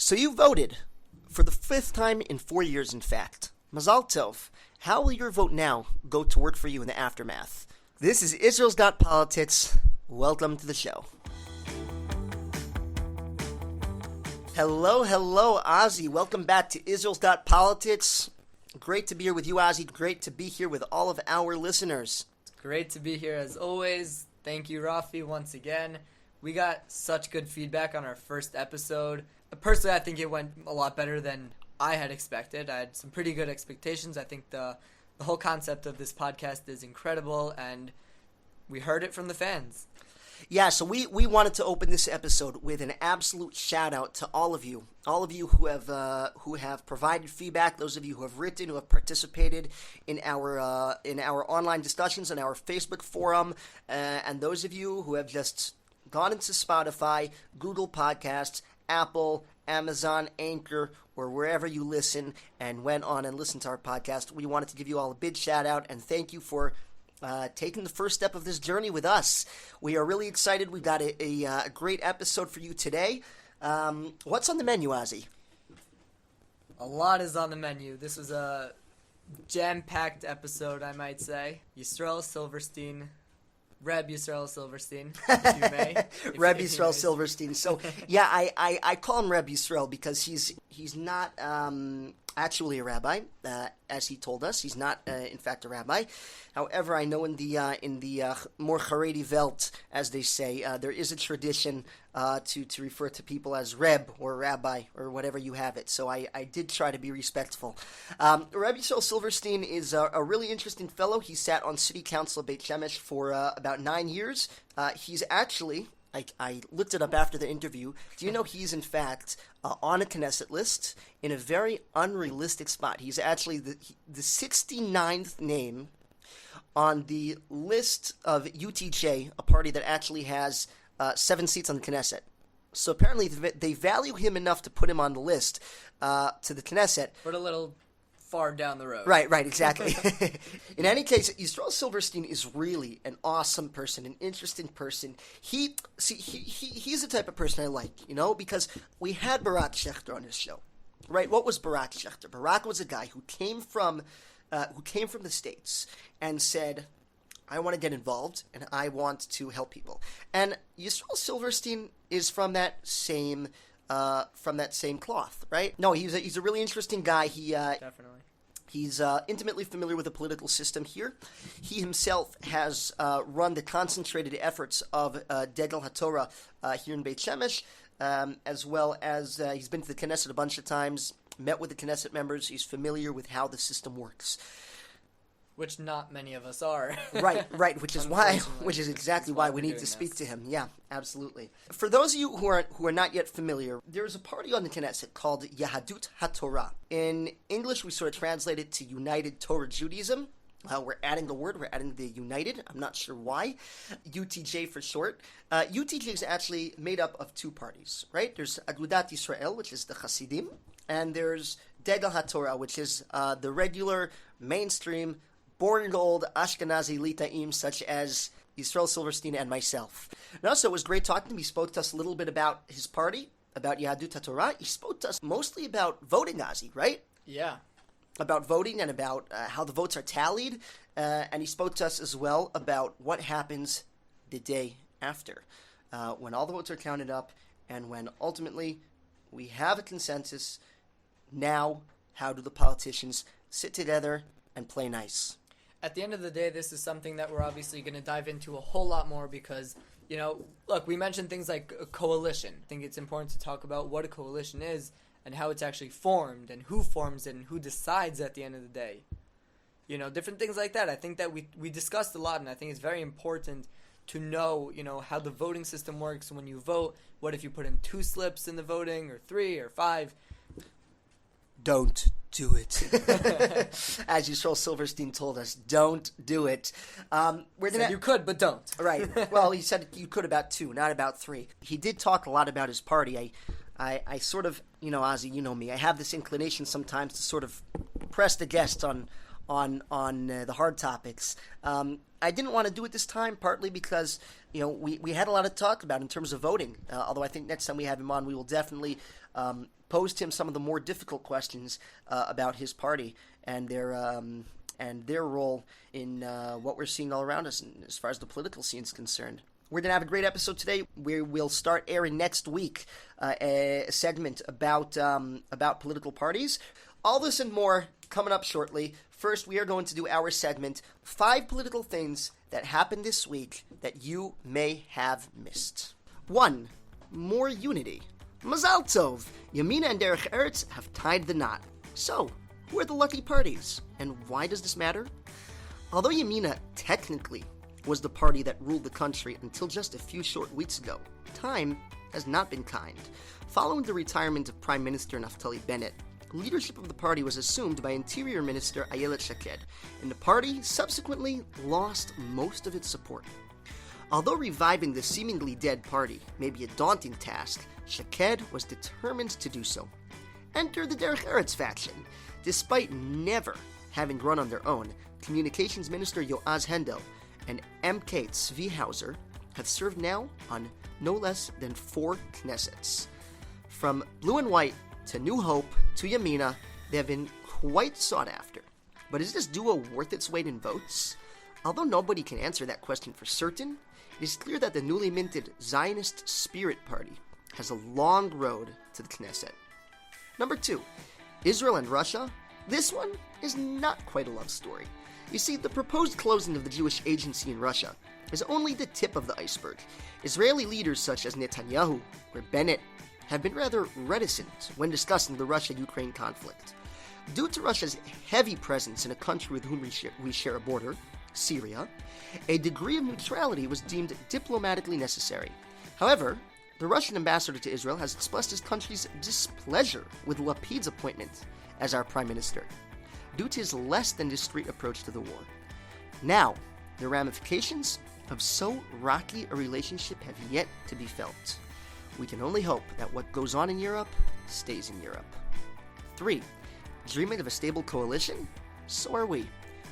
So you voted for the fifth time in 4 years, in fact. Mazal Tov. How will your vote now go to work for you in the aftermath? This is Israel's Politics. Welcome to the show. Hello, Ozzy. Welcome back to Israel's Politics. Great to be here with you, Ozzy. Great to be here with all of our listeners. It's great to be here as always. Thank you, Rafi, once again. We got such good feedback on our first episode. Personally, I think it went a lot better than I had expected. I had some pretty good expectations. I think the whole concept of this podcast is incredible, and we heard it from the fans. Yeah, so we wanted to open this episode with an absolute shout out to all of you who have provided feedback, those of you who have written, who have participated in our online discussions on our Facebook forum, and those of you who have just gone into Spotify, Google Podcasts, Apple, Amazon, Anchor, or wherever you listen, and went on and listened to our podcast. We wanted to give you all a big shout out and thank you for taking the first step of this journey with us. We are really excited. We've got a great episode for you today. What's on the menu, Ozzy? A lot is on the menu. This was a jam-packed episode, I might say. Yisrael Silverstein, Reb Yisrael Silverstein, if you may. Reb Yisrael Silverstein. So, yeah, I call him Reb Yisrael because he's not actually a rabbi, as he told us. He's not, in fact, a rabbi. However, I know in the more Haredi Welt, as they say, there is a tradition to refer to people as Reb or Rabbi or whatever you have it. So I did try to be respectful. Reb Yisrael Silverstein is a really interesting fellow. He sat on City Council of Beit Shemesh for about 9 years. He's actually... I looked it up after the interview. Do you know he's, in fact, on a Knesset list in a very unrealistic spot? He's actually the 69th name on the list of UTJ, a party that actually has 7 seats on the Knesset. So apparently they value him enough to put him on the list to the Knesset. But a little far down the road. Right, exactly. In any case, Yisrael Silverstein is really an awesome person, an interesting person. He's the type of person I like, because we had Barak Shechter on his show, right? What was Barak Shechter? Barak was a guy who came from the States and said, I want to get involved and I want to help people. And Yisrael Silverstein is from that same cloth, right? No, he's a really interesting guy. Definitely. He's intimately familiar with the political system here. He himself has run the concentrated efforts of Degel HaTorah here in Beit Shemesh, as well as he's been to the Knesset a bunch of times, met with the Knesset members. He's familiar with how the system works. Which not many of us are. Right, which is exactly why we need to speak to him. Yeah, absolutely. For those of you who are not yet familiar, there's a party on the Knesset called Yahadut HaTorah. In English, we sort of translate it to United Torah Judaism. We're adding the United. I'm not sure why. UTJ for short. UTJ is actually made up of 2 parties, right? There's Agudat Yisrael, which is the Hasidim, and there's Degel HaTorah, which is the regular, mainstream, born gold Ashkenazi Lita'im, such as Yisrael Silverstein and myself. And also, it was great talking to him. He spoke to us a little bit about his party, about Yahadut HaTorah. He spoke to us mostly about voting, Ozzy, right? Yeah. About voting and about how the votes are tallied. And he spoke to us as well about what happens the day after, when all the votes are counted up and when ultimately we have a consensus. Now, how do the politicians sit together and play nice? At the end of the day, this is something that we're obviously going to dive into a whole lot more because, look, we mentioned things like a coalition. I think it's important to talk about what a coalition is and how it's actually formed and who forms it and who decides at the end of the day. Different things like that. I think that we discussed a lot, and I think it's very important to know, how the voting system works when you vote. What if you put in 2 slips in the voting or 3 or 5? Don't do it. As Yisrael Silverstein told us, don't do it. You could, but don't. Right. Well, he said you could about 2, not about 3. He did talk a lot about his party. I sort of, Ozzy, you know me, I have this inclination sometimes to sort of press the guests on on the hard topics. I didn't want to do it this time, partly because we had a lot to talk about in terms of voting. Although I think next time we have him on, we will definitely pose to him some of the more difficult questions about his party and their role in what we're seeing all around us, and as far as the political scene is concerned. We're going to have a great episode today. We'll start airing next week a segment about political parties. All this and more coming up shortly. First, we are going to do our segment, 5 political things that happened this week that you may have missed. 1. More unity. Mazal Tov. Yamina and Derech Eretz have tied the knot. So, who are the lucky parties? And why does this matter? Although Yamina technically was the party that ruled the country until just a few short weeks ago, time has not been kind. Following the retirement of Prime Minister Naftali Bennett, leadership of the party was assumed by Interior Minister Ayelet Shaked, and the party subsequently lost most of its support. Although reviving the seemingly dead party may be a daunting task, Shaked was determined to do so. Enter the Derech Eretz faction. Despite never having run on their own, Communications Minister Yoaz Hendel and MK Tzvi Hauser have served now on no less than 4 Knessets. From Blue and White to New Hope to Yamina, they have been quite sought after. But is this duo worth its weight in votes? Although nobody can answer that question for certain, it is clear that the newly minted Zionist Spirit Party has a long road to the Knesset. Number 2, Israel and Russia. This one is not quite a love story. You see, the proposed closing of the Jewish agency in Russia is only the tip of the iceberg. Israeli leaders such as Netanyahu or Bennett have been rather reticent when discussing the Russia-Ukraine conflict. Due to Russia's heavy presence in a country with whom we share a border, Syria, a degree of neutrality was deemed diplomatically necessary. However, the Russian ambassador to Israel has expressed his country's displeasure with Lapid's appointment as our prime minister, due to his less than discreet approach to the war. Now, the ramifications of so rocky a relationship have yet to be felt. We can only hope that what goes on in Europe stays in Europe. 3. Dreaming of a stable coalition? So are we.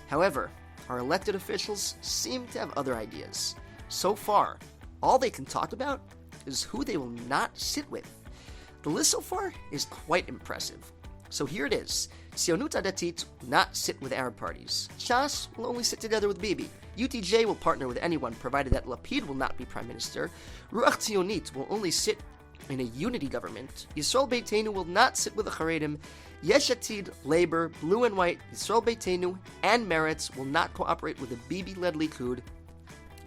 However, our elected officials seem to have other ideas. So far, all they can talk about is who they will not sit with. The list so far is quite impressive. So here it is. Tzionut Adatit will not sit with Arab parties. Shas will only sit together with Bibi. UTJ will partner with anyone, provided that Lapid will not be prime minister. Ruach Tzionit will only sit in a unity government. Yisrael Beitenu will not sit with the Haredim. Yesh Atid, Labor, Blue and White, Yisrael Beitenu, and Meretz will not cooperate with the Bibi-led Likud.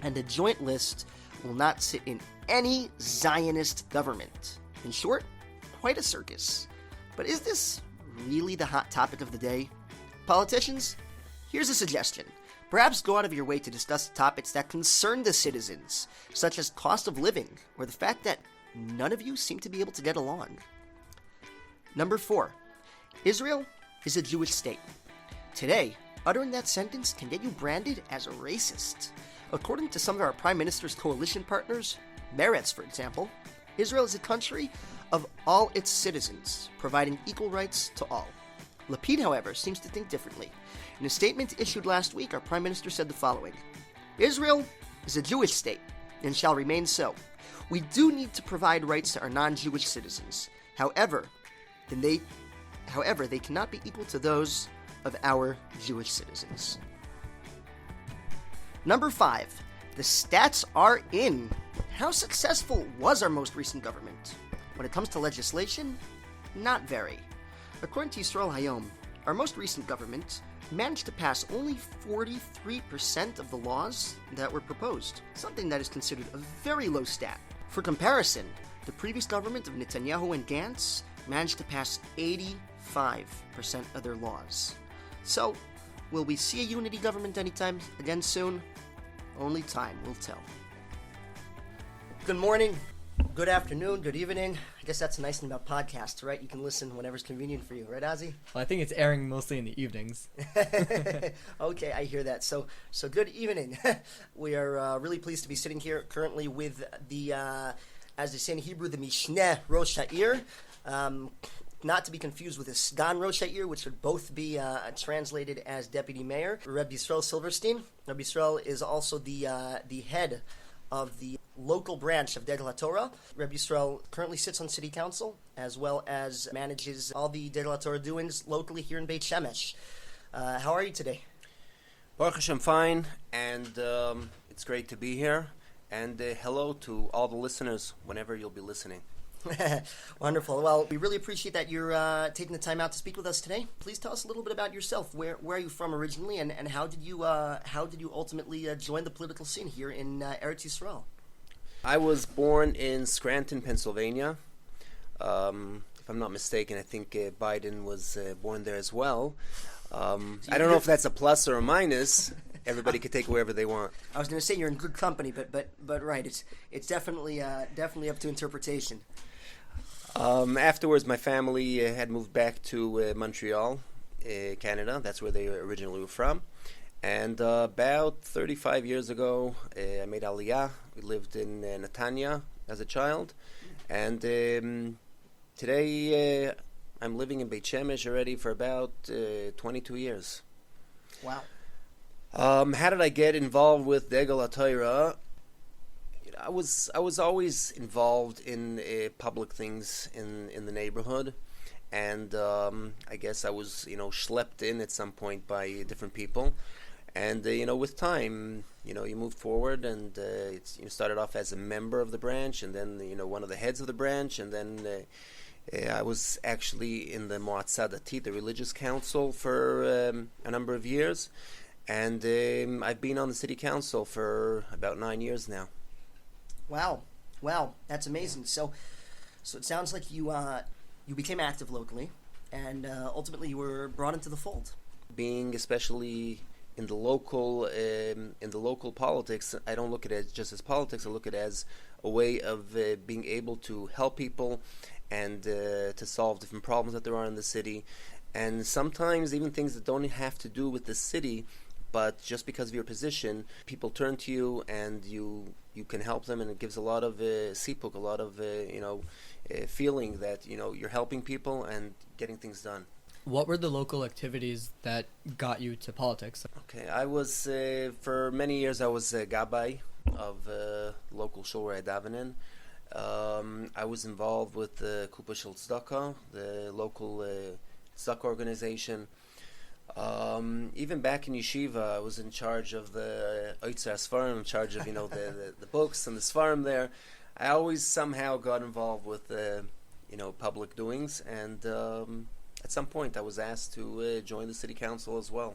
And the joint list will not sit in any Zionist government. In short, quite a circus. But is this really the hot topic of the day? Politicians, here's a suggestion. Perhaps go out of your way to discuss topics that concern the citizens, such as cost of living, or the fact that none of you seem to be able to get along. Number 4. Israel is a Jewish state. Today, uttering that sentence can get you branded as a racist. According to some of our Prime Minister's coalition partners, Meretz, for example, Israel is a country of all its citizens, providing equal rights to all. Lapid, however, seems to think differently. In a statement issued last week, our Prime Minister said the following: Israel is a Jewish state and shall remain so. We do need to provide rights to our non-Jewish citizens. However, they cannot be equal to those of our Jewish citizens. Number 5. The stats are in. How successful was our most recent government? When it comes to legislation, not very. According to Yisrael Hayom, our most recent government managed to pass only 43% of the laws that were proposed, something that is considered a very low stat. For comparison, the previous government of Netanyahu and Gantz managed to pass 85% of their laws. So, will we see a unity government anytime again soon? Only time will tell. Good morning, good afternoon, good evening. I guess that's the nice thing about podcasts, right? You can listen whenever's convenient for you, right, Ozzy? Well, I think it's airing mostly in the evenings. Okay, I hear that. So good evening. We are really pleased to be sitting here currently with the, as they say in Hebrew, the Mishneh Rosh Ha'ir, not to be confused with a Sgan Rosh Ha'ir, which would both be translated as deputy mayor. Rebbe Yisrael Silverstein. Rebbe Yisrael is also the head of the local branch of Degel HaTorah. Rebbe Yisrael currently sits on city council, as well as manages all the Degel HaTorah doings locally here in Beit Shemesh. How are you today? Baruch Hashem, fine, and it's great to be here. And hello to all the listeners whenever you'll be listening. Wonderful. Well, we really appreciate that you're taking the time out to speak with us today. Please tell us a little bit about yourself. Where are you from originally, and how did you ultimately join the political scene here in Eretz Yisrael? I was born in Scranton, Pennsylvania. If I'm not mistaken, I think Biden was born there as well. I don't know if that's a plus or a minus. Everybody can take wherever they want. I was going to say you're in good company, but right, it's definitely up to interpretation. Afterwards, my family had moved back to Montreal, Canada. That's where they originally were from. And about 35 years ago, I made Aliyah. We lived in Netanya as a child. And today, I'm living in Beit Shemesh already for about 22 years. Wow. How did I get involved with Degel HaTorah? I was always involved in public things in the neighborhood, and I guess I was schlepped in at some point by different people, and with time you moved forward, and you started off as a member of the branch, and then one of the heads of the branch, and then I was actually in the Moatzah Datit, the religious council, for a number of years. And I've been on the city council for about 9 years now. Wow, that's amazing. So it sounds like you became active locally, and ultimately you were brought into the fold. Being especially in the local politics, I don't look at it just as politics. I look at it as a way of being able to help people and to solve different problems that there are in the city, and sometimes even things that don't have to do with the city. But just because of your position, people turn to you, and you can help them, and it gives a lot of sipuk, a lot of feeling that you're helping people and getting things done. What were the local activities that got you to politics? Okay, I was for many years I was a gabbai of local shul where I daven in. I was involved with the Kupa Shel Tzedakah, the local tzedakah organization. Even back in yeshiva, I was in charge of the Oitzer Sfarim, in charge of the books and the Sfarim there. I always somehow got involved with public doings, and at some point I was asked to join the city council as well,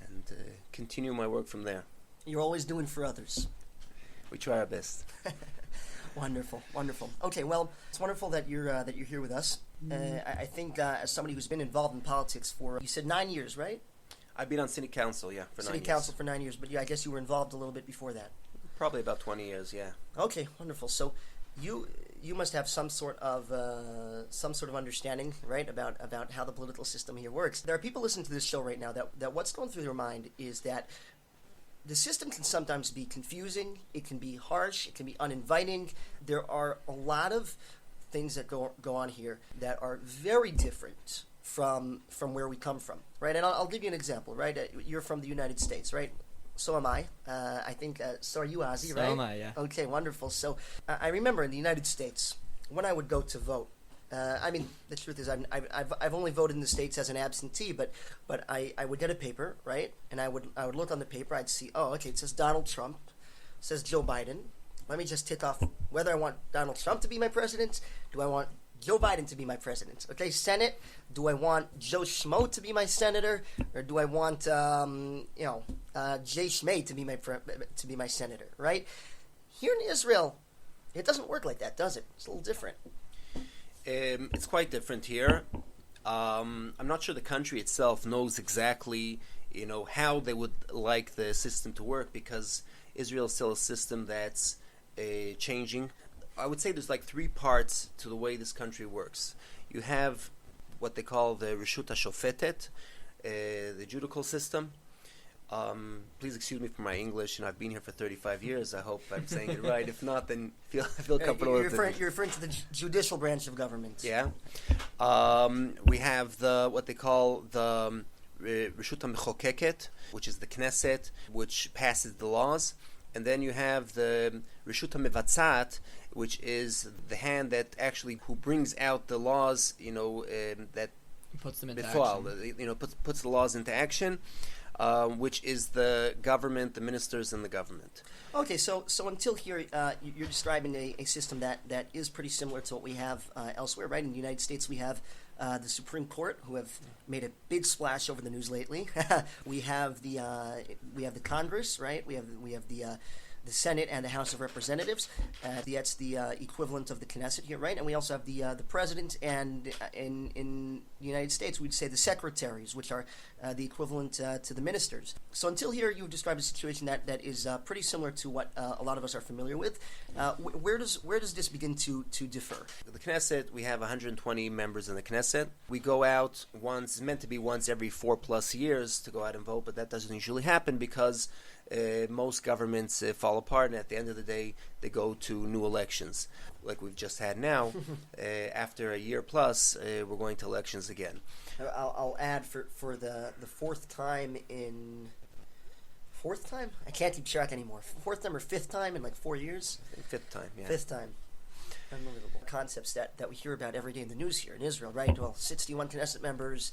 and continue my work from there. You're always doing for others. We try our best. Wonderful. Okay, well, it's wonderful that you're here with us. I think as somebody who's been involved in politics for, you said 9 years, right? I've been on city council, yeah, for 9 years. City council for 9 years, but I guess you were involved a little bit before that. Probably about 20 years, yeah. Okay, wonderful. So you must have some sort of understanding, right, about how the political system here works. There are people listening to this show right now that what's going through their mind is that the system can sometimes be confusing, it can be harsh, it can be uninviting. There are a lot of things that go on here that are very different from where we come from, right? And I'll give you an example, right? You're from the United States, right? So am I. I think, so are you, Ozzy, right? So am I, yeah. Okay, wonderful. So I remember in the United States, when I would go to vote, the truth is I've only voted in the States as an absentee, but I would get a paper, right? And I would look on the paper, I'd see, oh, okay, it says Donald Trump, it says Joe Biden. Let me just tick off whether I want Donald Trump to be my president. Do I want Joe Biden to be my president? Okay, Senate. Do I want Joe Schmo to be my senator, or do I want Jay Schmay to be my senator? Right? Here in Israel, it doesn't work like that, does it? It's a little different. It's quite different here. I'm not sure the country itself knows exactly, how they would like the system to work, because Israel is still a system that's changing. I would say there's like three parts to the way this country works. You have what they call the Reshut HaShofetet, the judicial system, Please excuse me for my English, and I've been here for 35 years. I hope I'm saying it right. If not, then feel comfortable You're referring to the judicial branch of government. Yeah. We have what they call the Reshut HaMechokeket, which is the Knesset, which passes the laws. And then you have the Reshut HaMevatzat, which is the hand that actually who brings out the laws, that Puts them into before, action. puts the laws into action, which is the government, the ministers, and the government. Okay, so until here, you're describing a system that is pretty similar to what we have elsewhere, right? In the United States, we have the Supreme Court, who have made a big splash over the news lately. we have the Congress, right? We have the Senate and the House of Representatives. That's the equivalent of the Knesset here, right? And we also have the president, and in the United States, we'd say the secretaries, which are the equivalent to the ministers. So until here, you've described a situation that is pretty similar to what a lot of us are familiar with. Where does this begin to differ? The Knesset, we have 120 members in the Knesset. We go out once, it's meant to be once every 4+ years to go out and vote, but that doesn't usually happen because most governments fall apart, and at the end of the day, they go to new elections, like we've just had now. After a year plus, we're going to elections again. I'll add for the fourth time in... Fourth time? I can't keep track anymore. Fourth time or fifth time in like 4 years? Fifth time, yeah. Fifth time. Unbelievable. Concepts that we hear about every day in the news here in Israel, right? Well, 61 Knesset members,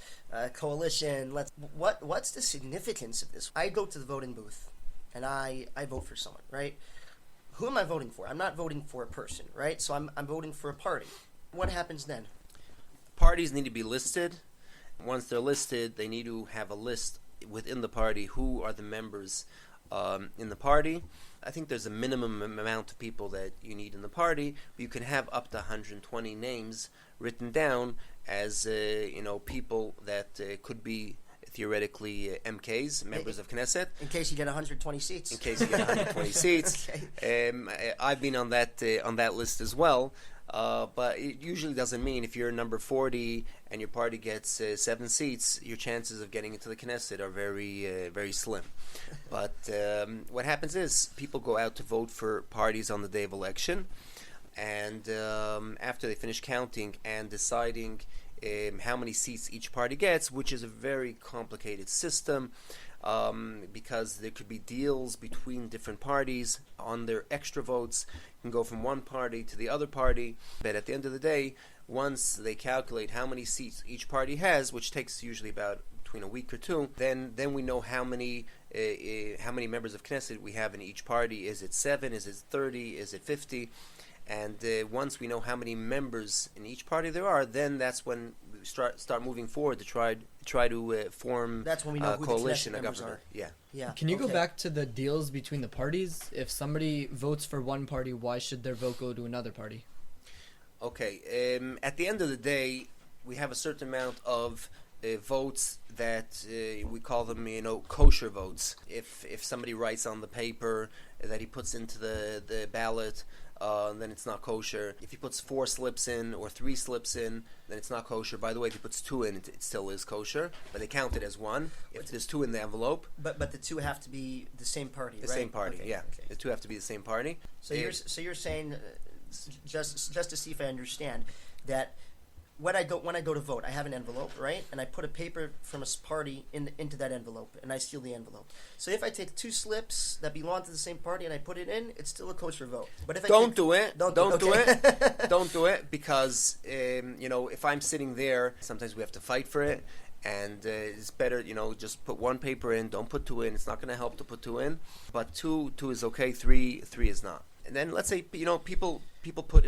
coalition. What's the significance of this? I go to the voting booth, and I vote for someone, right? Who am I voting for? I'm not voting for a person, right? So I'm voting for a party. What happens then? Parties need to be listed. Once they're listed, they need to have a list within the party who are the members in the party. I think there's a minimum amount of people that you need in the party, but you can have up to 120 names written down as people that could be theoretically MKs, members of Knesset. In case you get 120 seats. In case you get 120 seats. Okay. I've been on that list as well. But it usually doesn't mean if you're number 40 and your party gets 7 seats, your chances of getting into the Knesset are very, very slim. But what happens is people go out to vote for parties on the day of election, and after they finish counting and deciding how many seats each party gets, which is a very complicated system, because there could be deals between different parties on their extra votes. You can go from one party to the other party, but at the end of the day, once they calculate how many seats each party has, which takes usually about between a week or two, then we know how many members of Knesset we have in each party. Is it 7? Is it 30? Is it 50? And once we know how many members in each party there are, then that's when we start moving forward to try to form that's when we know a who coalition, the a members government. are. Yeah. Can you go back to the deals between the parties? If somebody votes for one party, why should their vote go to another party? Okay. At the end of the day, we have a certain amount of votes that we call them, kosher votes. If somebody writes on the paper that he puts into the ballot, then it's not kosher. If he puts 4 slips in or 3 slips in, then it's not kosher. By the way, if he puts 2 in, it still is kosher, but they count it as 1. If there's 2 in the envelope, but the 2 have to be the same party, right? The same party, okay, yeah. Okay. The 2 have to be the same party. So you're saying, just to see if I understand, that when I go to vote, I have an envelope, right? And I put a paper from a party into that envelope, and I seal the envelope. So if I take 2 slips that belong to the same party and I put it in, it's still a kosher vote. But if Don't do it, it. don't do it, because if I'm sitting there, sometimes we have to fight for it, and it's better, just put 1 paper in, don't put 2 in. It's not going to help to put 2 in, but 2 is okay, 3 is not. And then let's say people put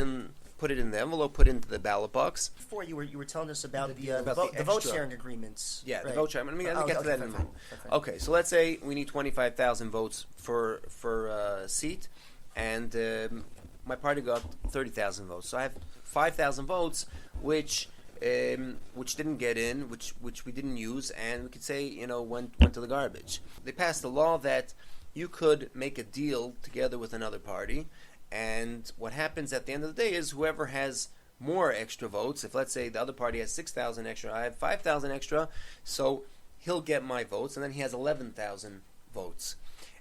it in the envelope, put it into the ballot box. Before you were telling us about the the vote extra. sharing agreements. Yeah, right. the vote sharing. Let me get to that in a moment. Fine. Okay, so let's say we need 25,000 votes for a seat, and my party got 30,000 votes. So I have 5,000 votes, which didn't get in, which we didn't use, and we could say went to the garbage. They passed a law that you could make a deal together with another party. And what happens at the end of the day is whoever has more extra votes, if let's say the other party has 6,000 extra, I have 5,000 extra, so he'll get my votes, and then he has 11,000 votes.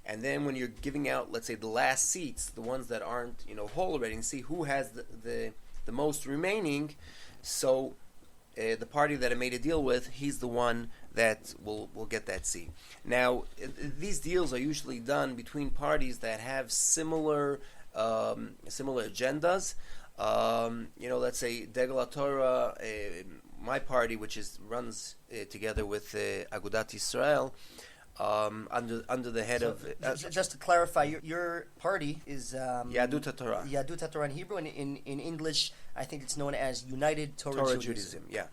And then when you're giving out, let's say, the last seats, the ones that aren't, whole already, and see who has the most remaining. So the party that I made a deal with, he's the one that will get that seat. Now, these deals are usually done between parties that have similar agendas. Let's say Degel Torah, my party, which runs together with Agudat Yisrael. Under the head of just to clarify, your party is Yadut Torah. Yadut Torah in Hebrew, and in English, I think it's known as United Torah Judaism. Yeah.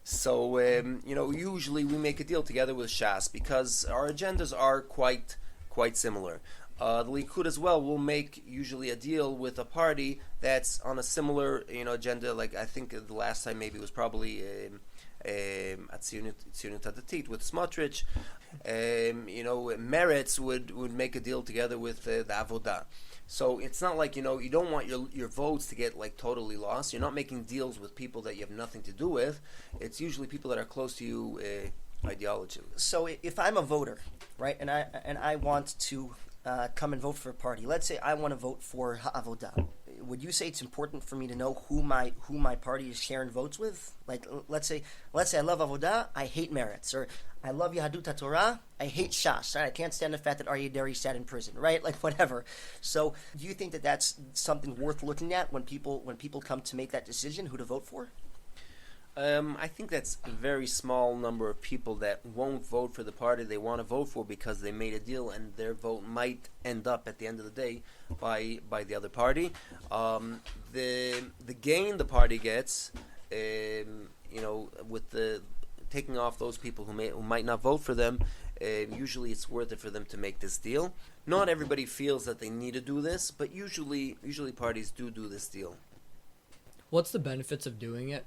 So usually we make a deal together with Shas because our agendas are quite similar. The Likud as well will make usually a deal with a party that's on a similar agenda. Like I think the last time maybe it was probably Tzionut Hadatit with Smotrich. Meretz would make a deal together with the Avodah. So it's not like you don't want your votes to get like totally lost. You're not making deals with people that you have nothing to do with. It's usually people that are close to you ideologically. So if I'm a voter, right, and I want to come and vote for a party. Let's say I want to vote for Ha'avodah. Would you say it's important for me to know who my party is sharing votes with? Like, let's say I love Avodah, I hate Meretz, or I love Yahadut Torah, I hate Shas. Right? I can't stand the fact that Aryeh Deri sat in prison, right? Like whatever. So, do you think that that's something worth looking at when people come to make that decision who to vote for? I think that's a very small number of people that won't vote for the party they want to vote for because they made a deal and their vote might end up at the end of the day by the other party. The gain the party gets, with the taking off those people who might not vote for them, usually it's worth it for them to make this deal. Not everybody feels that they need to do this, but usually parties do this deal. What's the benefits of doing it?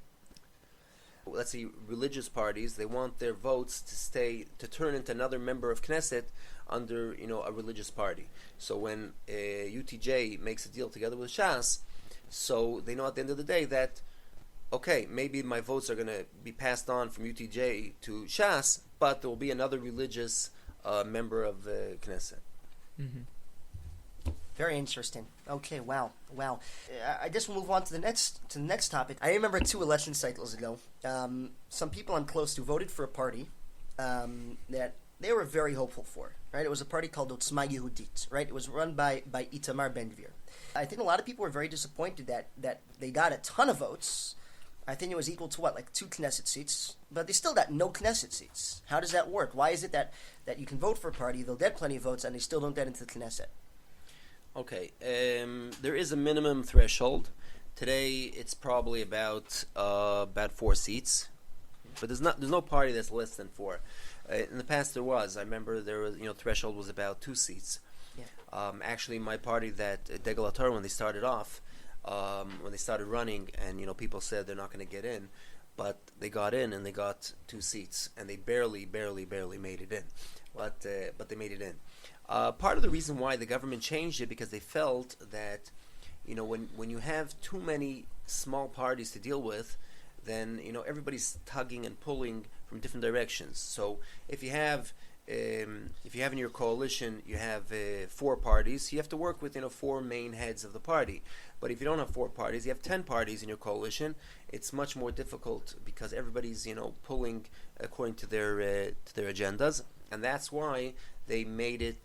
Let's say religious parties, they want their votes to turn into another member of Knesset under a religious party. So when UTJ makes a deal together with Shas, so they know at the end of the day that okay, maybe my votes are going to be passed on from UTJ to Shas, but there will be another religious member of Knesset. Mm-hmm. Very interesting. Okay, wow. I guess we'll move on to the next topic. I remember 2 election cycles ago, some people I'm close to voted for a party that they were very hopeful for. Right, it was a party called Otzma Yehudit. Right, it was run by Itamar Ben-Gvir. I think a lot of people were very disappointed that they got a ton of votes. I think it was equal to like 2 Knesset seats, but they still got no Knesset seats. How does that work? Why is it that you can vote for a party, they'll get plenty of votes, and they still don't get into the Knesset? Okay, there is a minimum threshold. Today it's probably about 4 seats, but there's no party that's less than 4. In the past there was. I remember there was threshold was about 2 seats. Yeah. Actually, my party that Degel Torah, when they started off, when they started running, and people said they're not going to get in, but they got in and they got 2 seats, and they barely made it in, but they made it in. Part of the reason why the government changed it because they felt that, when you have too many small parties to deal with, then everybody's tugging and pulling from different directions. So if you have in your coalition you have 4 parties, you have to work with 4 main heads of the party. But if you don't have 4 parties, you have 10 parties in your coalition. It's much more difficult because everybody's pulling according to their agendas, and that's why they made it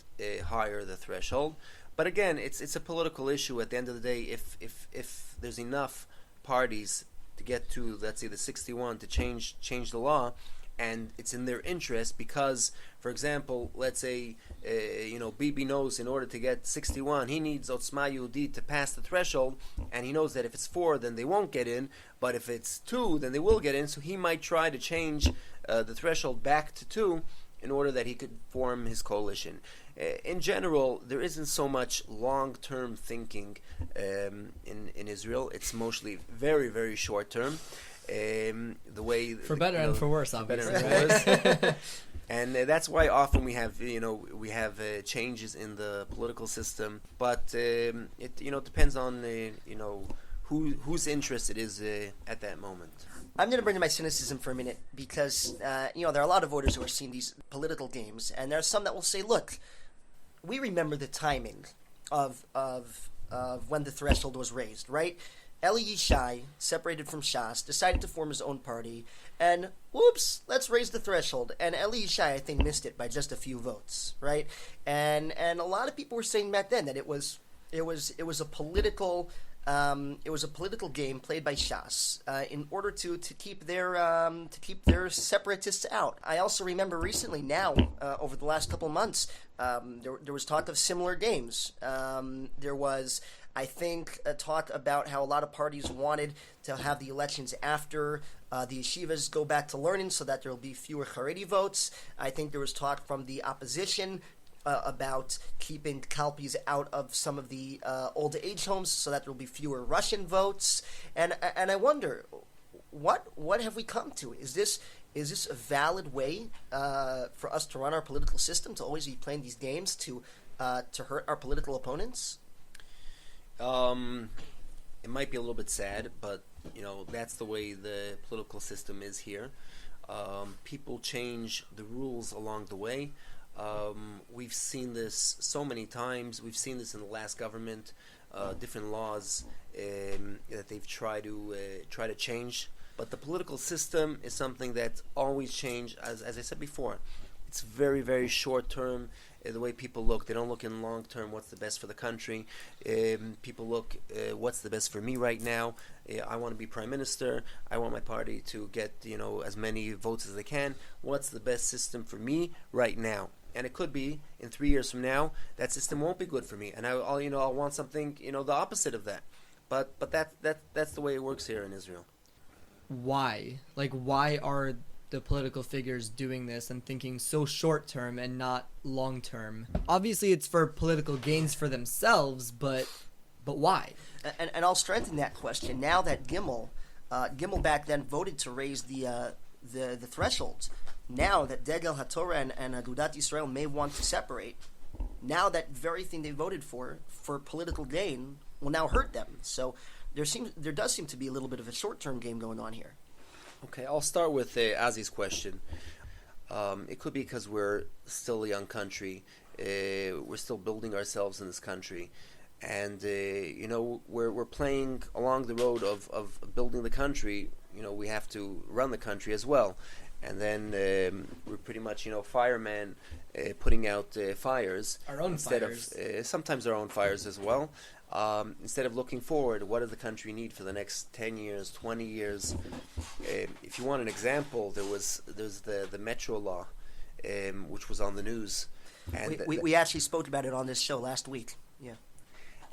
higher, the threshold. But again, it's a political issue. At the end of the day, if there's enough parties to get to, let's say, the 61 to change the law, and it's in their interest because, for example, let's say Bibi knows in order to get 61 he needs Otzma Yehudit to pass the threshold, and he knows that if it's 4 then they won't get in, but if it's 2 then they will get in, so he might try to change the threshold back to 2 in order that he could form his coalition. In general, there isn't so much long-term thinking in Israel. It's mostly very, very short-term. The way for better and for worse, obviously. Better and worse. And that's why often we have changes in the political system. But it depends on whose interest it is at that moment. I'm going to bring in my cynicism for a minute because, there are a lot of voters who are seeing these political games, and there are some that will say, look, we remember the timing of when the threshold was raised, right? Eli Yishai, separated from Shas, decided to form his own party, and whoops, let's raise the threshold. And Eli Yishai, I think, missed it by just a few votes, right? And a lot of people were saying back then that it was a political game played by Shas in order to keep their separatists out. I also remember recently, now over the last couple months, there was talk of similar games. There was, I think, a talk about how a lot of parties wanted to have the elections after the yeshivas go back to learning so that there will be fewer Haredi votes. I think there was talk from the opposition about keeping Kalpis out of some of the old age homes so that there will be fewer Russian votes. And I wonder, what have we come to? Is this a valid way for us to run our political system, to always be playing these games to hurt our political opponents? It might be a little bit sad, but that's the way the political system is here. People change the rules along the way. We've seen this so many times. We've seen this in the last government, different laws that they've tried to change. But the political system is something that always changes. As I said before, it's very, very short term. The way people look, they don't look in long term. What's the best for the country? People look, what's the best for me right now? I want to be prime minister. I want my party to get as many votes as they can. What's the best system for me right now? And it could be in 3 years from now that system won't be good for me, and I'll want something the opposite of that. But that's the way it works here in Israel. Why? Why are the political figures doing this and thinking so short term and not long term? Obviously, it's for political gains for themselves, but why? And I'll strengthen that question now that Gimel back then voted to raise the thresholds. Now that Degel, HaTorah, and Agudat Yisrael may want to separate, now that very thing they voted for political gain will now hurt them. So there does seem to be a little bit of a short-term game going on here. Okay, I'll start with Azi's question. It could be because we're still a young country. We're still building ourselves in this country. And, we're playing along the road of building the country. We have to run the country as well. And then we're pretty much, firemen putting out fires. Our own fires. Sometimes our own fires as well. Instead of looking forward, what does the country need for the next 10 years, 20 years? If you want an example, there's the Metro law, which was on the news. And we actually spoke about it on this show last week. Yeah.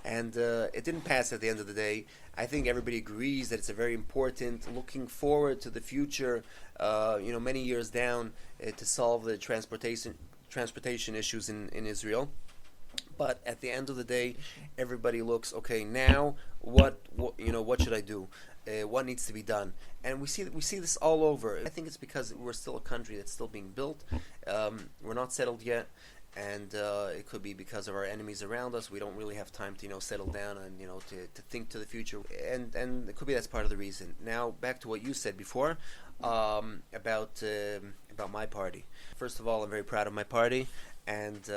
And it didn't pass at the end of the day. I think everybody agrees that it's a very important, looking forward to the future, many years down, to solve the transportation issues in Israel. But at the end of the day, everybody looks, okay, now what should I do? What needs to be done? And we see this all over. I think it's because we're still a country that's still being built. We're not settled yet. And it could be because of our enemies around us. We don't really have time to settle down and to think to the future, and it could be that's part of the reason. Now back to what you said before about my party. First of all, I'm very proud of my party, and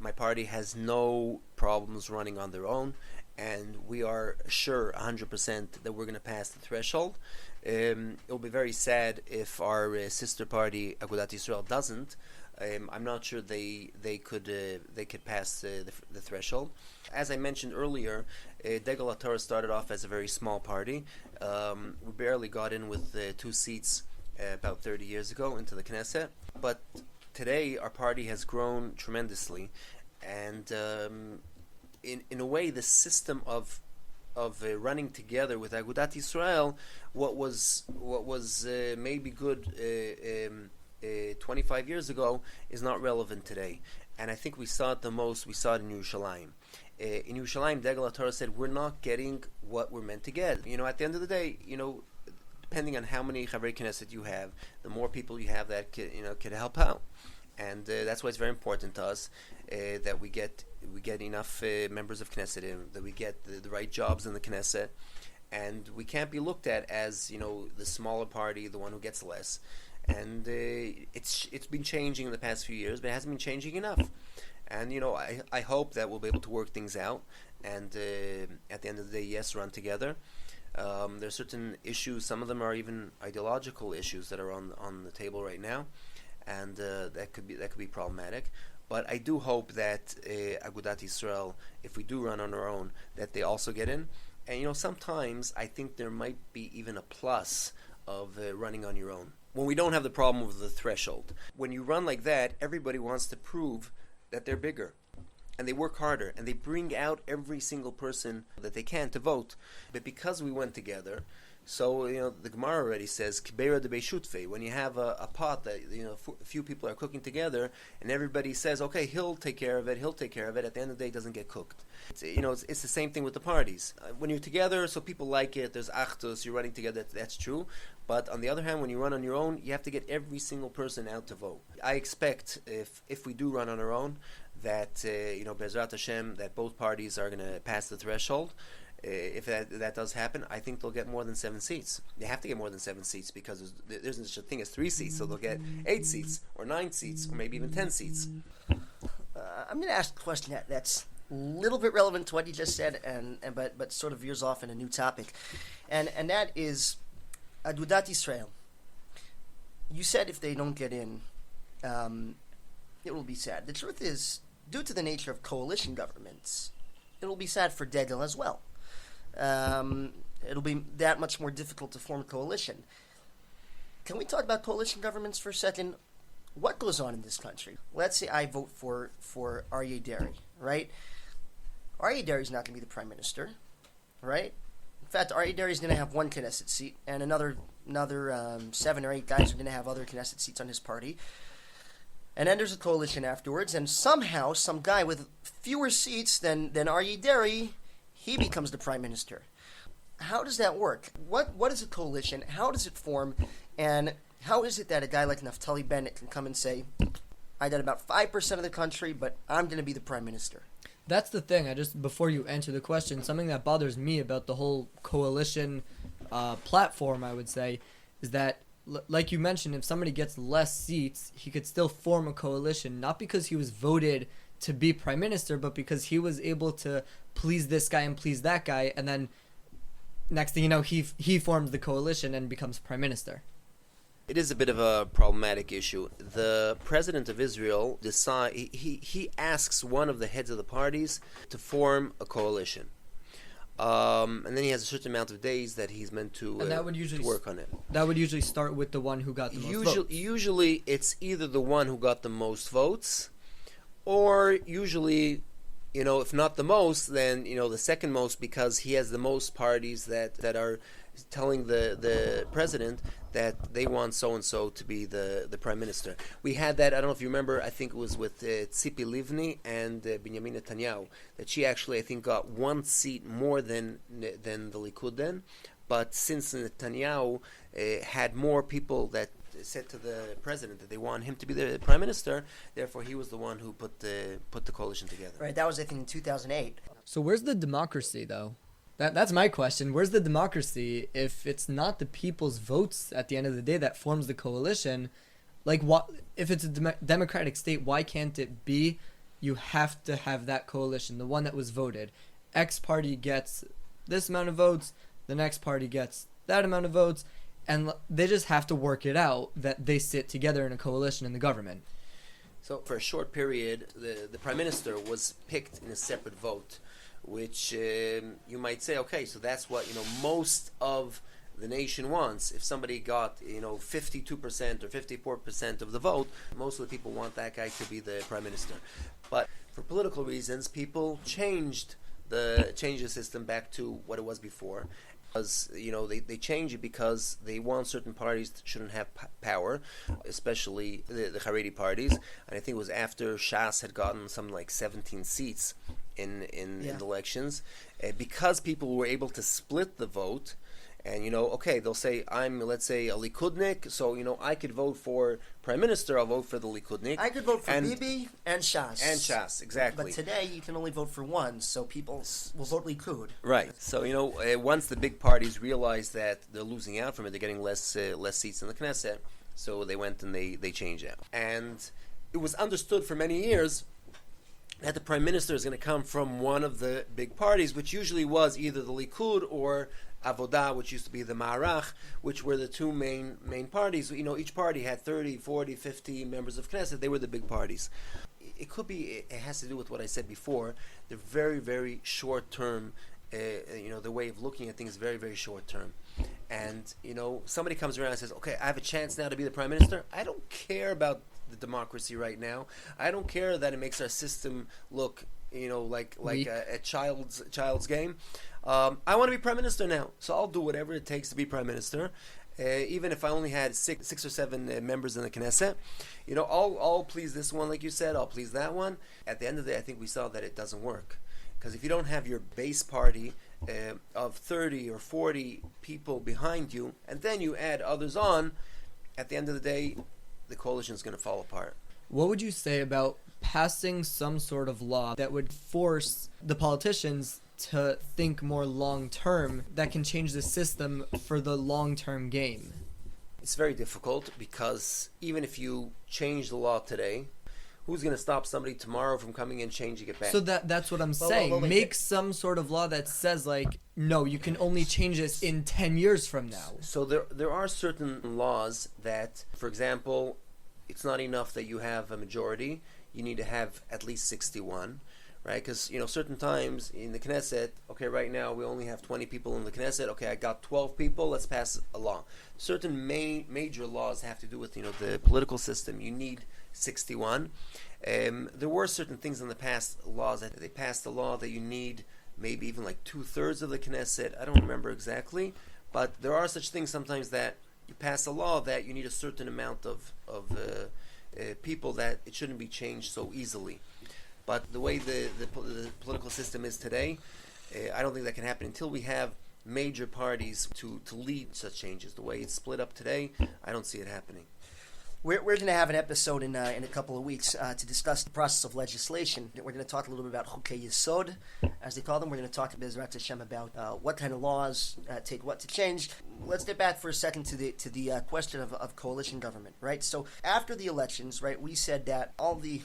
my party has no problems running on their own, and we are sure 100% that we're going to pass the threshold. It'll be very sad if our sister party Agudat Yisrael doesn't. I'm not sure they could pass the threshold. As I mentioned earlier, Degel HaTorah started off as a very small party. We barely got in with 2 seats about 30 years ago into the Knesset. But today our party has grown tremendously, and in a way, the system of running together with Agudat Yisrael, what was maybe good 25 years ago, is not relevant today. And I think we saw it the most. We saw it in Yerushalayim. In Yerushalayim, Degel HaTorah said, we're not getting what we're meant to get. At the end of the day, depending on how many Chavrei Knesset you have, the more people you have that could help out. and that's why it's very important to us that we get enough members of Knesset in, that we get the right jobs in the Knesset, and we can't be looked at as the smaller party, the one who gets less. And it's been changing in the past few years, but it hasn't been changing enough. And I hope that we'll be able to work things out, and at the end of the day, yes, run together. There are certain issues, some of them are even ideological issues that are on the table right now, and that could be problematic. But I do hope that Agudat Yisrael, if we do run on our own, that they also get in. And sometimes I think there might be even a plus of running on your own when we don't have the problem of the threshold. When you run like that, everybody wants to prove that they're bigger, and they work harder, and they bring out every single person that they can to vote. But because we went together, so the Gemara already says Kibera de Beishutfe. When you have a pot that a few people are cooking together, and everybody says, okay, he'll take care of it. At the end of the day, it doesn't get cooked. It's the same thing with the parties. When you're together, so people like it. There's achdus. You're running together. That's true. But on the other hand, when you run on your own, you have to get every single person out to vote. I expect if we do run on our own, that Bezrat Hashem, that both parties are going to pass the threshold. If that does happen, I think they'll get more than 7 seats. They have to get more than 7 seats because there's no such a thing as 3 seats, so they'll get 8 seats or 9 seats or maybe even 10 seats. I'm going to ask a question that's a little bit relevant to what you just said, but sort of veers off in a new topic, and that is Agudat Yisrael. You said if they don't get in, it will be sad. The truth is, due to the nature of coalition governments, it will be sad for Degel as well. It'll be that much more difficult to form a coalition. Can we talk about coalition governments for a second? What goes on in this country? Let's say I vote for Aryeh Deri, right? Aryeh Deri is not going to be the prime minister, right? In fact, Aryeh Deri is going to have 1 Knesset seat, and another 7 or 8 guys are going to have other Knesset seats on his party. And then there's a coalition afterwards, and somehow some guy with fewer seats than Aryeh Deri, he becomes the prime minister. How does that work? What is a coalition? How does it form? And how is it that a guy like Naftali Bennett can come and say, I got about 5% of the country, but I'm going to be the prime minister? That's the thing. Before you answer the question, something that bothers me about the whole coalition platform, I would say, is that, like you mentioned, if somebody gets less seats, he could still form a coalition, not because he was voted to be prime minister, but because he was able to please this guy and please that guy, and then next thing you know, he forms the coalition and becomes prime minister. It is a bit of a problematic issue. The president of Israel he asks one of the heads of the parties to form a coalition. And then he has a certain amount of days that he's meant to work on it. That would usually start with the one who got the most votes. Usually it's either the one who got the most votes, or usually, if not the most, then, the second most, because he has the most parties that are telling the president that they want so-and-so to be the prime minister. We had that, I don't know if you remember, I think it was with Tzipi Livni and Benjamin Netanyahu, that she actually, I think, got 1 seat more than the Likud then. But since Netanyahu had more people that said to the president that they want him to be the prime minister, therefore he was the one who put the coalition together. Right, that was, I think, in 2008. So where's the democracy, though? That's my question. Where's the democracy if it's not the people's votes at the end of the day that forms the coalition? Like, what if it's a democratic state? Why can't it be? You have to have that coalition, the one that was voted. X party gets this amount of votes, the next party gets that amount of votes, and they just have to work it out that they sit together in a coalition in the government. So for a short period, the prime minister was picked in a separate vote, which you might say, okay, so that's what most of the nation wants. If somebody got 52% or 54% of the vote, most of the people want that guy to be the prime minister. But for political reasons, people changed the system back to what it was before. Because they change it because they want certain parties that shouldn't have power, especially the Haredi parties. And I think it was after Shas had gotten something like 17 seats in the elections, because people were able to split the vote. And, okay, they'll say, let's say, a Likudnik, so, I could vote for Prime Minister, I'll vote for the Likudnik. I could vote for Bibi and Shas. And Shas, exactly. But today, you can only vote for one, so people will vote Likud. Right. So, once the big parties realize that they're losing out from it, they're getting less seats in the Knesset, so they went and they changed it. And it was understood for many years that the Prime Minister is going to come from one of the big parties, which usually was either the Likud or Avodah, which used to be the Ma'arach, which were the two main parties. Each party had 30, 40, 50 members of Knesset. They were the big parties. It has to do with what I said before. They're very, very short term. The way of looking at things is very, very short term. And, somebody comes around and says, okay, I have a chance now to be the Prime Minister. I don't care about the democracy right now. I don't care that it makes our system look, like a child's game. I want to be Prime Minister now, so I'll do whatever it takes to be Prime Minister. Even if I only had six or seven members in the Knesset, I'll please this one, like you said, I'll please that one. At the end of the day, I think we saw that it doesn't work. Because if you don't have your base party of 30 or 40 people behind you, and then you add others on, at the end of the day, the coalition is going to fall apart. What would you say about passing some sort of law that would force the politicians to think more long-term, that can change the system for the long-term game? It's very difficult because even if you change the law today, who's going to stop somebody tomorrow from coming and changing it back? So that's what I'm saying. Make some sort of law that says, no, you can only change this in 10 years from now. So there are certain laws that, for example, it's not enough that you have a majority. You need to have at least 61. Right, because certain times in the Knesset, okay, right now we only have 20 people in the Knesset. Okay, I got 12 people. Let's pass a law. Certain major laws have to do with the political system. You need 61. There were certain things in the past laws that they passed a law that you need maybe even like 2/3 of the Knesset. I don't remember exactly, but there are such things sometimes that you pass a law that you need a certain amount of people that it shouldn't be changed so easily. But the way the political system is today, I don't think that can happen until we have major parties to lead such changes. The way it's split up today, I don't see it happening. We're going to have an episode in a couple of weeks to discuss the process of legislation. We're going to talk a little bit about Chukei Yesod, as they call them. We're going to talk to Bezrat Hashem about what kind of laws take what to change. Let's get back for a second to the question of coalition government, right? So after the elections, right, we said that all the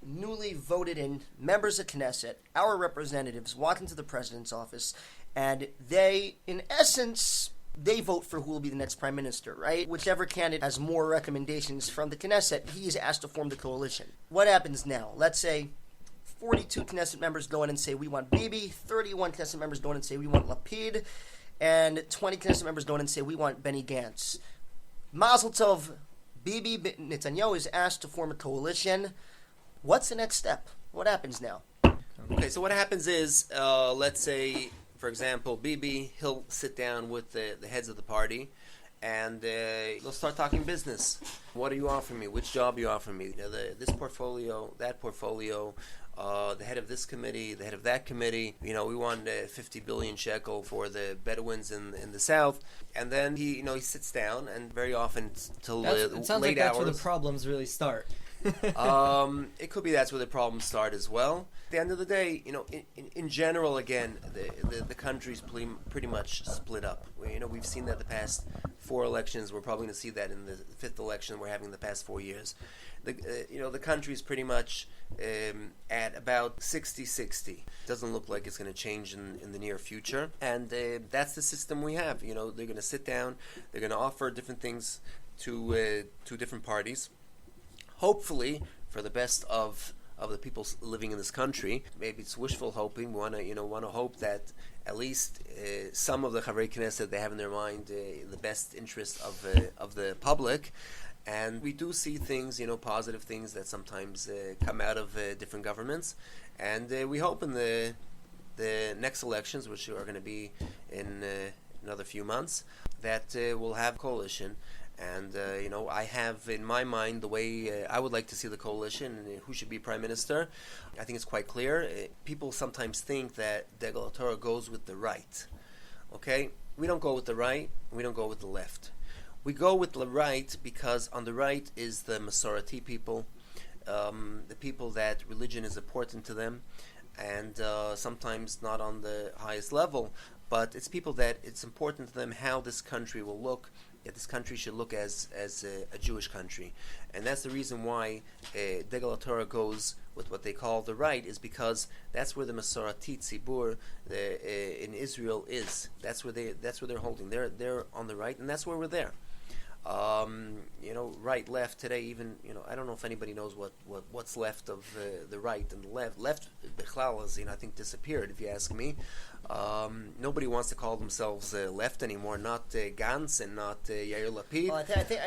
newly voted in members of Knesset, our representatives, walk into the president's office, and they, in essence, they vote for who will be the next prime minister, right? Whichever candidate has more recommendations from the Knesset, he is asked to form the coalition. What happens now? Let's say 42 Knesset members go in and say, we want Bibi, 31 Knesset members go in and say, we want Lapid, and 20 Knesset members go in and say, we want Benny Gantz. Mazel Tov, Bibi Netanyahu is asked to form a coalition. What's the next step? What happens now? Okay, so what happens is, let's say, for example, Bibi, he'll sit down with the heads of the party, and they'll start talking business. What are you offering me? Which job are you offering me? This portfolio, that portfolio, the head of this committee, the head of that committee. We want 50 billion shekel for the Bedouins in the south. And then he sits down, and very often till late hours. It sounds like that's where the problems really start. It could be that's where the problems start as well. At the end of the day, in general, again, the country's pretty much split up. We've seen that the past 4 elections. We're probably going to see that in the 5th election we're having the past 4 years. The country's pretty much at about 60-60. Doesn't look like it's going to change in the near future. And that's the system we have. They're going to sit down. They're going to offer different things to different parties. Hopefully, for the best of the people living in this country. Maybe it's wishful hoping. We want to hope that at least some of the Chavrei Knesset, they have in their mind the best interest of the public. And we do see things, positive things that sometimes come out of different governments. And we hope in the next elections, which are going to be in another few months, that we'll have coalition. And, I have in my mind the way I would like to see the coalition and who should be prime minister. I think it's quite clear. People sometimes think that Degel Torah goes with the right. Okay? we don't go with the right, we don't go with the left. We go with the right because on the right is the Masorati people, the people that religion is important to them, and sometimes not on the highest level, but it's people that it's important to them how this country will look. That this country should look as a Jewish country, and that's the reason why Degel Torah goes with what they call the right, is because that's where the Masorati Tzibur in Israel is. That's where they're holding. They're on the right, and that's where we're there. Right, left today. Even I don't know if anybody knows what's left of the right and the left. Left, Bechlal has I think disappeared. If you ask me, nobody wants to call themselves left anymore. Not Gantz and not Yair Lapid. Well, I think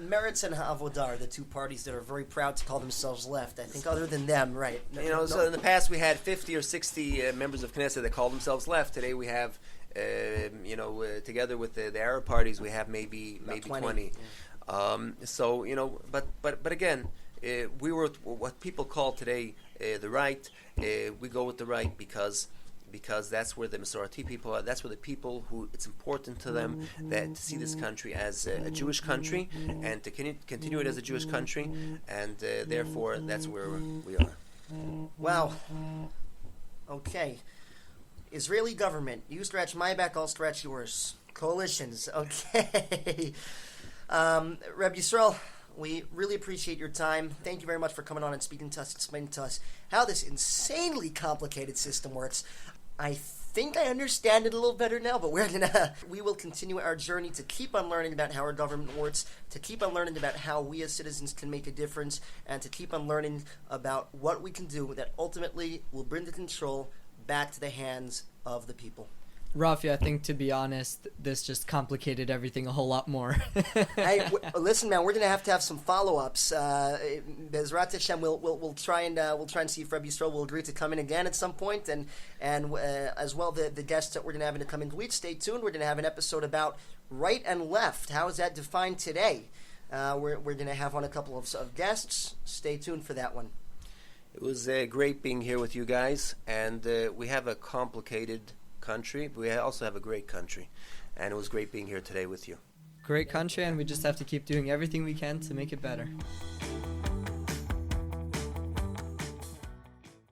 Meretz and Ha'avodah are the two parties that are very proud to call themselves left. I think other than them, right? So in the past we had 50 or 60 members of Knesset that called themselves left. Today we have. Together with the Arab parties, we have maybe 20. Yeah. But again, we were what people call today the right. We go with the right because that's where the Masorati people are. That's where the people who it's important to them that to see this country as a Jewish country and to continue it as a Jewish country, and therefore that's where we are. Wow. Okay. Israeli government. You stretch my back, I'll stretch yours. Coalitions. Okay. Reb Yisrael, we really appreciate your time. Thank you very much for coming on and speaking to us, explaining to us how this insanely complicated system works. I think I understand it a little better now, but we will continue our journey to keep on learning about how our government works, to keep on learning about how we as citizens can make a difference, and to keep on learning about what we can do that ultimately will bring the control back to the hands of the people. Rafi, I think, to be honest, this just complicated everything a whole lot more. Listen, man, we're gonna have to have some follow-ups. Bezrat Hashem, we'll try and see if Rabbi Yisrael will agree to come in again at some point, and as well the guests that we're gonna have in the coming weeks. Stay tuned. We're gonna have an episode about right and left. How is that defined today? We're gonna have on a couple of guests. Stay tuned for that one. It was great being here with you guys, and we have a complicated country, but we also have a great country, and it was great being here today with you. Great country, and we just have to keep doing everything we can to make it better.